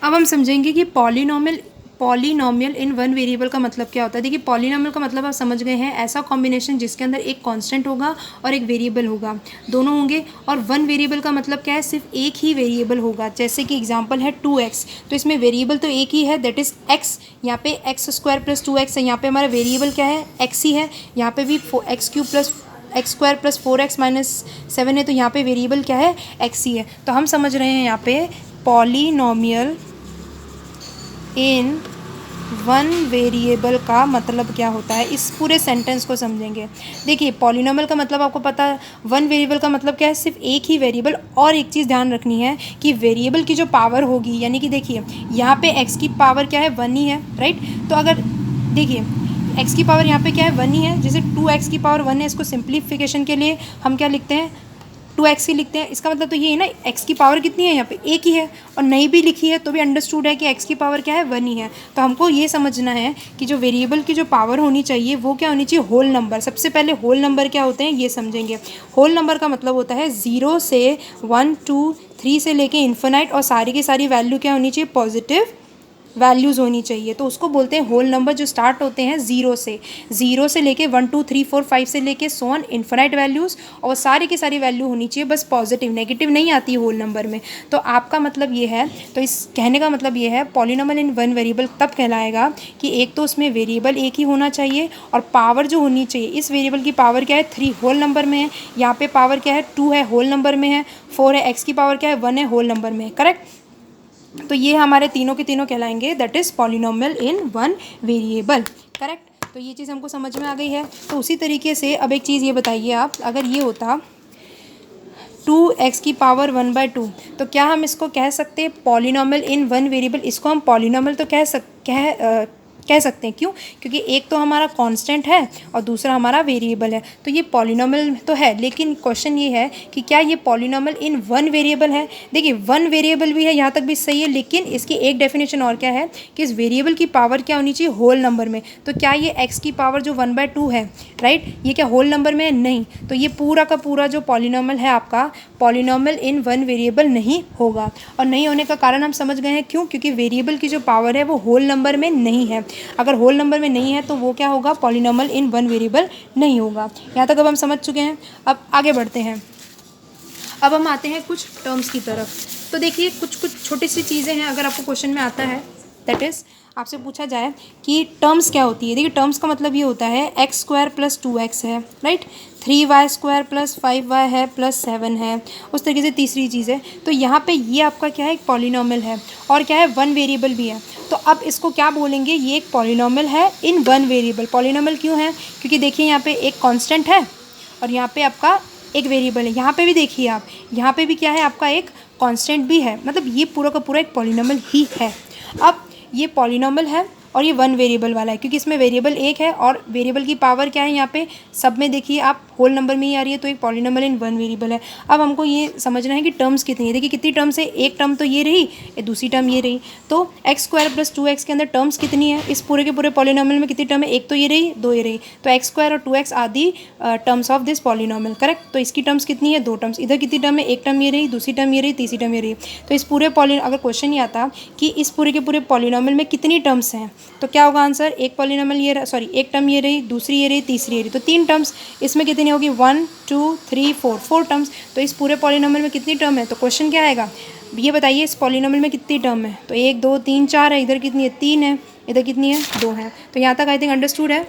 अब हम समझेंगे कि पॉलीनोमियल इन वन वेरिएबल का मतलब क्या होता है। देखिए पॉलीनोमियल का मतलब आप समझ गए हैं, ऐसा कॉम्बिनेशन जिसके अंदर एक कांस्टेंट होगा और एक वेरिएबल होगा, दोनों होंगे। और वन वेरिएबल का मतलब क्या है, सिर्फ एक ही वेरिएबल होगा। जैसे कि एग्जांपल है 2x, तो इसमें वेरिएबल तो एक ही है, दैट इज x। यहाँ पे एक्स स्क्वायर प्लस 2x है, यहाँ पे हमारा वेरिएबल क्या है, x ही है। यहाँ पे भी x cube plus x square plus 4x minus 7 है, तो यहाँ पे वेरिएबल क्या है, x ही है। तो हम समझ रहे हैं यहाँ पे पॉलीनोमियल इन वन वेरिएबल का मतलब क्या होता है। इस पूरे सेंटेंस को समझेंगे। देखिए पॉलीनोमियल का मतलब आपको पता है, वन वेरिएबल का मतलब क्या है, सिर्फ एक ही वेरिएबल। और एक चीज़ ध्यान रखनी है कि वेरिएबल की जो पावर होगी, यानी कि देखिए यहाँ पे x की पावर क्या है, 1 ही है, राइट। तो अगर देखिए x की पावर यहाँ पे क्या है, 1 ही है। जैसे 2x की पावर 1 है, इसको सिंप्लीफिकेशन के लिए हम क्या लिखते हैं, 2x ही लिखते हैं। इसका मतलब तो ये है ना, x की पावर कितनी है, यहाँ पे एक ही है। और नहीं भी लिखी है तो भी अंडरस्टूड है कि x की पावर क्या है, 1 ही है। तो हमको ये समझना है कि जो वेरिएबल की जो पावर होनी चाहिए वो क्या होनी चाहिए, होल नंबर। सबसे पहले होल नंबर क्या होते हैं ये समझेंगे। होल नंबर का मतलब होता है 0 से 1 2 3 से लेके इन्फिनाइट, और सारी की सारी वैल्यू क्या होनी चाहिए, पॉजिटिव वैल्यूज़ होनी चाहिए। तो उसको बोलते हैं होल नंबर, जो स्टार्ट होते हैं ज़ीरो से लेके 1 2 3 4 5 से लेके सोन इन्फिनाइट वैल्यूज़, और सारी की सारी वैल्यू होनी चाहिए बस पॉजिटिव, नेगेटिव नहीं आती है होल नंबर में। तो आपका मतलब ये है, तो इस कहने का मतलब ये है पॉलीनोमियल इन वन वेरिएबल तब कहलाएगा कि एक तो उसमें वेरिएबल एक ही होना चाहिए, और पावर जो होनी चाहिए, इस वेरिएबल की पावर क्या है, 3 होल नंबर में है। यहाँ पे पावर क्या है, 2 है, होल नंबर में है। 4 है, x की पावर क्या है, 1 है, होल नंबर में है, करेक्ट। तो ये हमारे तीनों के तीनों कहलाएंगे, that is polynomial in one variable, correct. तो ये चीज़ हमको समझ में आ गई है। तो उसी तरीके से अब एक चीज़ ये बताइए आप, अगर ये होता 2x की पावर 1/2, तो क्या हम इसको कह सकते हैं पॉलीनोमियल इन वन वेरिएबल। इसको हम पॉलीनोमियल तो कह सकते हैं। क्यों, क्योंकि एक तो हमारा कांस्टेंट है और दूसरा हमारा वेरिएबल है, तो ये पॉलीनोमियल तो है। लेकिन क्वेश्चन ये है कि क्या ये पॉलीनोमियल इन वन वेरिएबल है। देखिए वन वेरिएबल भी है, यहाँ तक भी सही है, लेकिन इसकी एक डेफिनेशन और क्या है कि इस वेरिएबल की पावर क्या होनी चाहिए, होल नंबर में। तो क्या ये x की पावर जो 1/2 है, राइट, ये क्या होल नंबर में है, नहीं। तो ये पूरा का पूरा जो पॉलीनोमियल है आपका, पॉलीनोमियल इन वन वेरिएबल नहीं होगा। और नहीं होने का कारण हम समझ गए हैं, क्यों, क्योंकि वेरिएबल की जो पावर है वो होल नंबर में नहीं है। अगर होल नंबर में नहीं है तो वो क्या होगा, पॉलीनोमियल इन वन वेरिएबल नहीं होगा। यहाँ तक अब हम समझ चुके हैं। अब आगे बढ़ते हैं। अब हम आते हैं कुछ टर्म्स की तरफ। तो देखिए कुछ छोटी सी चीज़ें हैं, अगर आपको क्वेश्चन में आता है, दैट इज़ आपसे पूछा जाए कि टर्म्स क्या होती है। देखिए टर्म्स का मतलब ये होता है एक्स स्क्वायर प्लस 2x है, right, 3y square plus 5y है प्लस 7 है। उस तरीके से तीसरी चीज़ है, तो यहाँ पे ये आपका क्या है, एक पॉलीनोमियल है, और क्या है, वन वेरिएबल भी है। तो अब इसको क्या बोलेंगे, ये एक पॉलीनोमियल है इन वन वेरिएबल। पॉलीनोमियल क्यों है, क्योंकि देखिए यहाँ पे एक कांस्टेंट है और यहाँ पे आपका एक वेरिएबल है। यहाँ पे भी देखिए आप, यहाँ पे भी क्या है, आपका एक कांस्टेंट भी है। मतलब ये पूरा का पूरा एक पॉलीनोमियल ही है। अब ये पॉलीनोमियल है और ये वन वेरिएबल वाला है, क्योंकि इसमें वेरिएबल एक है और वेरिएबल की पावर क्या है, यहाँ पे सब में देखिए आप होल नंबर में ही आ रही है, तो एक पॉलीनोमियल इन वन वेरिएबल है। अब हमको ये समझना है कि टर्म्स कितनी है। देखिए कितनी टर्म्स है, एक टर्म तो ये रही, ये दूसरी टर्म ये रही। तो एक्स स्क्वायर प्लस 2x के अंदर टर्म्स कितनी है, इस पूरे के पूरे पॉलीनोमियल में कितनी टर्म है, एक तो ये रही, दो ये रही। तो एक्स स्क्वायर और 2x आदि terms of this polynomial, correct. तो इसकी टर्म्स कितनी है, दो टर्म्स। इधर कितनी टर्म है, एक टर्म ये रही, दूसरी टर्म ये रही, तीसरी टर्म ये रही। तो इस पूरे अगर क्वेश्चन ये आता कि इस पूरे के पूरे पॉलीनोमियल में कितनी टर्म्स हैं, तो क्या होगा आंसर, एक पॉलीनोमियल ये, सॉरी एक टर्म ये रही, दूसरी ये रही, तीसरी ये रही, तो 3 टर्म्स। इसमें कितनी होगी, 1 2 3 4 टर्म्स। तो इस पूरे पॉलीनोमियल में कितनी टर्म है, तो क्वेश्चन क्या आएगा, ये बताइए इस पॉलीनोमियल में कितनी टर्म है। तो 1 2 3 4 है, इधर कितनी है, 3 है, इधर कितनी है, 2 है। तो यहाँ तक आई थिंक अंडरस्टूड है।